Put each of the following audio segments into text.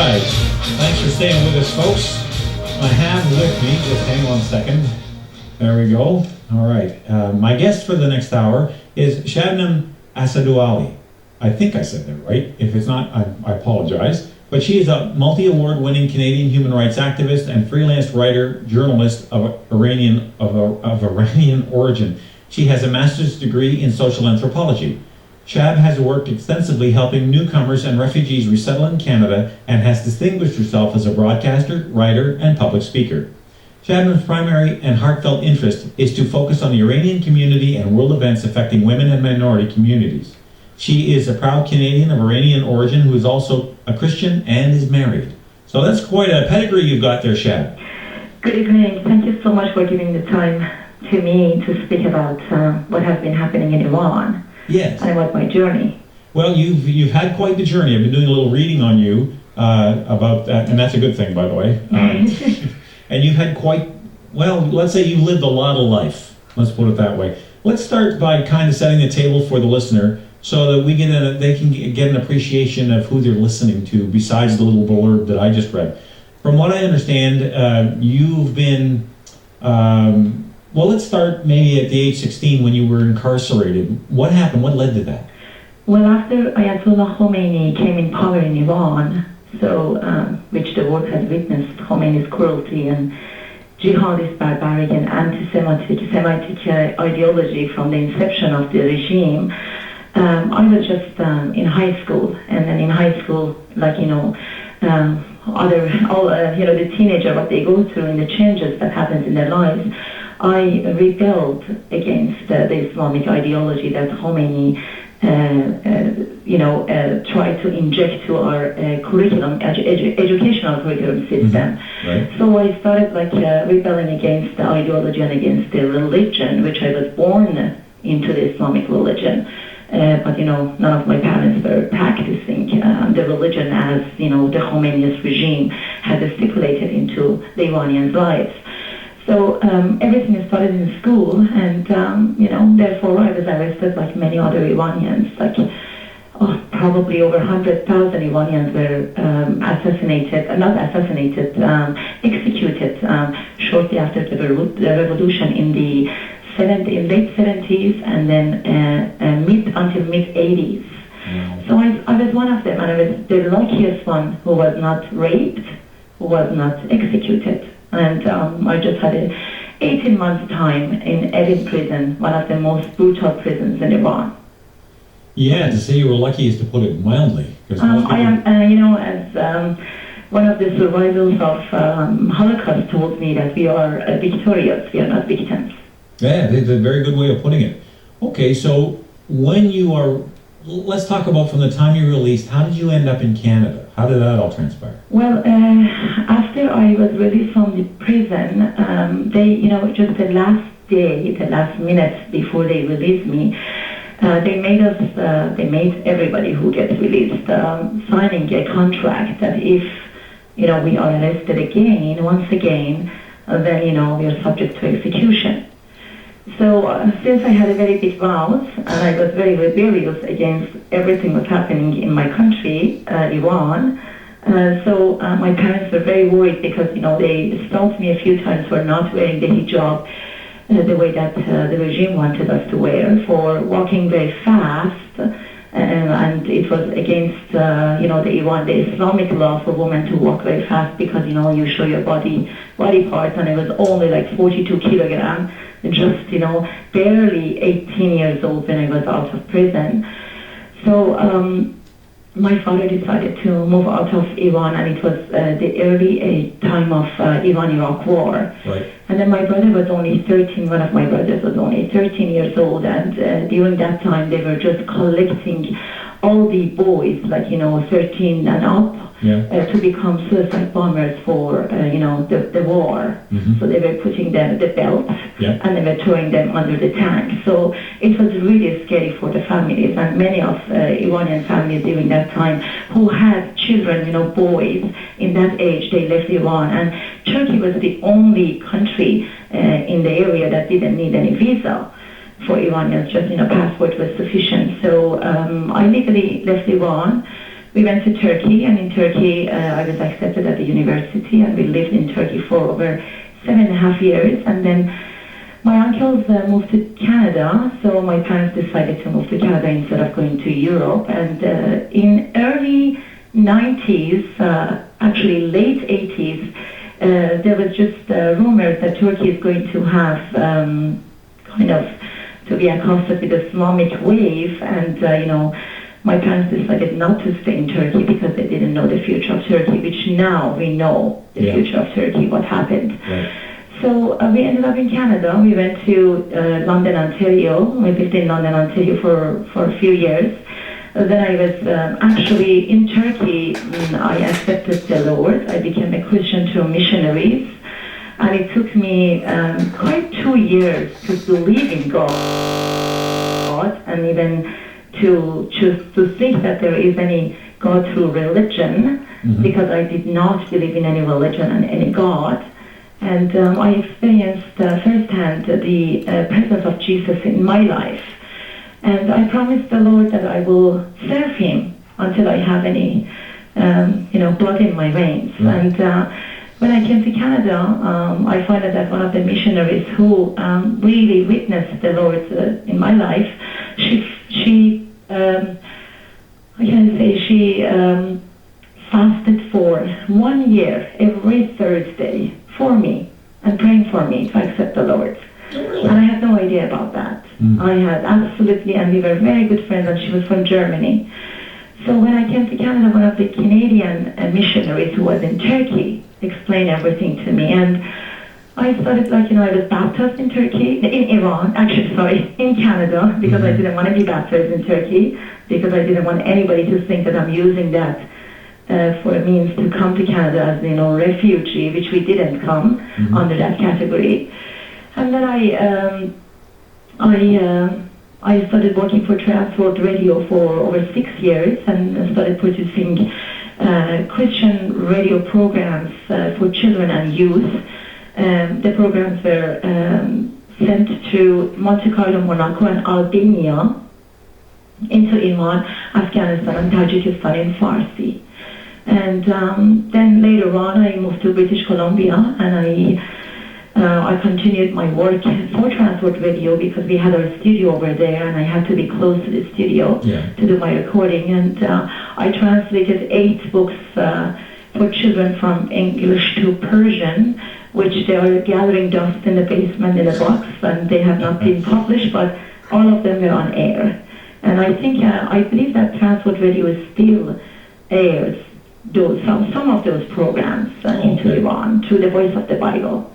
right. Thanks for staying with us, folks. I have with me, just hang on a second. There we go. All right. My guest for the next hour is Shabnam Assadollahi. I think I said that right. If it's not, I apologize. But she is a multi-award winning Canadian human rights activist and freelance writer, journalist of Iranian origin. She has a master's degree in social anthropology. Shab has worked extensively helping newcomers and refugees resettle in Canada and has distinguished herself as a broadcaster, writer, and public speaker. Shabnam's primary and heartfelt interest is to focus on the Iranian community and world events affecting women and minority communities. She is a proud Canadian of Iranian origin who is also a Christian and is married. So that's quite a pedigree you've got there, Shab. Good evening. Thank you so much for giving the time to me to speak about what has been happening in Iran. Yes. And about my journey. Well, you've had quite the journey. I've been doing a little reading on you about that, and that's a good thing, by the way. And you've had quite, well, let's say you've lived a lot of life. Let's put it that way. Let's start by kind of setting the table for the listener so that they can get an appreciation of who they're listening to besides the little blurb that I just read. From what I understand, you've been, well, let's start maybe at the age 16 when you were incarcerated. What happened? What led to that? Well, after Ayatollah Khomeini came in power in Iran, which the world has witnessed Khomeini's cruelty and jihadist, barbaric, and anti-Semitic ideology from the inception of the regime. I was just in high school, and then in high school, the teenager, what they go through and the changes that happens in their lives, I rebelled against the Islamic ideology that Khomeini tried to inject to our curriculum, educational curriculum system. Mm-hmm. Right. So I started rebelling against the ideology and against the religion, which I was born into the Islamic religion. But none of my parents were practicing the religion as the Khomeini's regime had stipulated into the Iranians' lives. So everything started in school, and therefore I was arrested like many other Iranians. Probably over 100,000 Iranians were executed shortly after the revolution in the late 70s and then until mid-80s. Wow. So I was one of them, and I was the luckiest one who was not raped, who was not executed. And I just had an 18-month time in Evin prison, one of the most brutal prisons in Iran. Yeah, to say you were lucky is to put it mildly. I am, as one of the survivors of Holocaust told me that we are victorious, we are not victims. Yeah, that's a very good way of putting it. Okay, so let's talk about from the time you were released, how did you end up in Canada? How did that all transpire? Well, after I was released from the prison, they, just the last minutes before they released me, they made everybody who gets released signing a contract that if, we are arrested once again, then, we are subject to execution. So since I had a very big vows and I was very rebellious against everything was happening in my country, Iran, so my parents were very worried because, they stopped me a few times for not wearing the hijab the way that the regime wanted us to wear, for walking very fast, and it was against, the Islamic law for women to walk very fast because, you show your body parts, and it was only like 42 kilograms. Just, barely 18 years old when I was out of prison. So my father decided to move out of Iran, and it was the early time of Iran-Iraq war. Right. And then my brother was only 13, one of my brothers was only 13 years old, and during that time they were just collecting all the boys, 13 and up, to become suicide bombers for, the war. Mm-hmm. So they were putting them the belts, and they were throwing them under the tank. So it was really scary for the families, and many of Iranian families during that time who had children, boys in that age, they left Iran. And Turkey was the only country in the area that didn't need any visa for Iranians, just passport was sufficient. So I legally left Iran we went to Turkey, and in Turkey I was accepted at the university, and we lived in Turkey for over 7.5 years. And then my uncles moved to Canada, so my parents decided to move to Canada instead of going to Europe. And in early 90s, actually late 80s, there was just rumors that Turkey is going to have kind of to be accosted with a Islamic wave, and my parents decided not to stay in Turkey because they didn't know the future of Turkey, which now we know the future of Turkey, what happened. Right. So we ended up in Canada. We went to London, Ontario. We lived in London, Ontario for a few years. Then I was actually in Turkey. I accepted the Lord. I became a Christian through missionaries. And it took me quite 2 years to believe in God, and even to choose to think that there is any God through religion, because I did not believe in any religion and any God. And I experienced firsthand the presence of Jesus in my life. And I promised the Lord that I will serve Him until I have any, blood in my veins. And when I came to Canada, I found out that one of the missionaries who really witnessed the Lord in my life, she fasted for 1 year every Thursday for me and praying for me to accept the Lord. Really? And I had no idea about that. I had absolutely, and we were very good friends, and she was from Germany. So when I came to Canada, one of the Canadian missionaries who was in Turkey explained everything to me. And I started I was baptized in Turkey, in Canada, because I didn't want to be baptized in Turkey, because I didn't want anybody to think that I'm using that for a means to come to Canada as, refugee, which we didn't come under that category. And then I started working for Transworld Radio for over 6 years, and started producing Christian radio programs for children and youth. The programs were sent to Monte Carlo, Monaco, and Albania, into Iran, Afghanistan, and Tajikistan in Farsi. And then later on, I moved to British Columbia, and I continued my work for Transworld Radio because we had our studio over there, and I had to be close to the studio to do my recording. And I translated 8 books for children from English to Persian, which they are gathering dust in the basement in a box, and they have not been published, but all of them were on air. And I believe that Transworld Radio still airs some of those programs into Iran through the Voice of the Bible.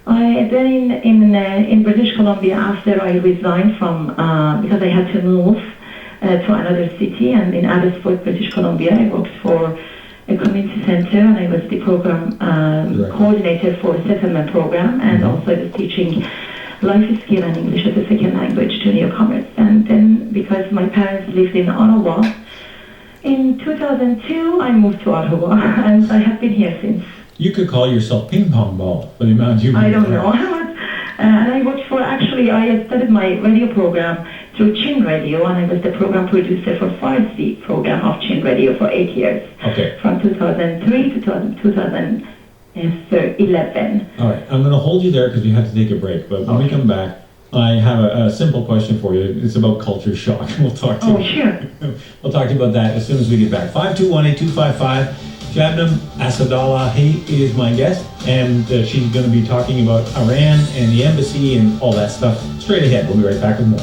Then in British Columbia, after I resigned from, because I had to move to another city, and in Abbotsford, British Columbia, I worked for a community center, and I was the program coordinator for a settlement program, and also I was teaching life skill and English as a second language to newcomers. And then, because my parents lived in Ottawa, in 2002, I moved to Ottawa, and I have been here since. You could call yourself ping pong ball for the amount you. I don't know. And I worked for, I started my radio program through Chin Radio, and I was the program producer for Farsi program of Chin Radio for 8 years. Okay. From 2003 to 2011. All right. I'm going to hold you there because we have to take a break. But when we come back, I have a simple question for you. It's about culture shock. We'll talk to you. Oh, sure. We'll talk to you about that as soon as we get back. 521-8255. Shabnam Assadollahi is my guest, and she's going to be talking about Iran and the embassy and all that stuff straight ahead. We'll be right back with more.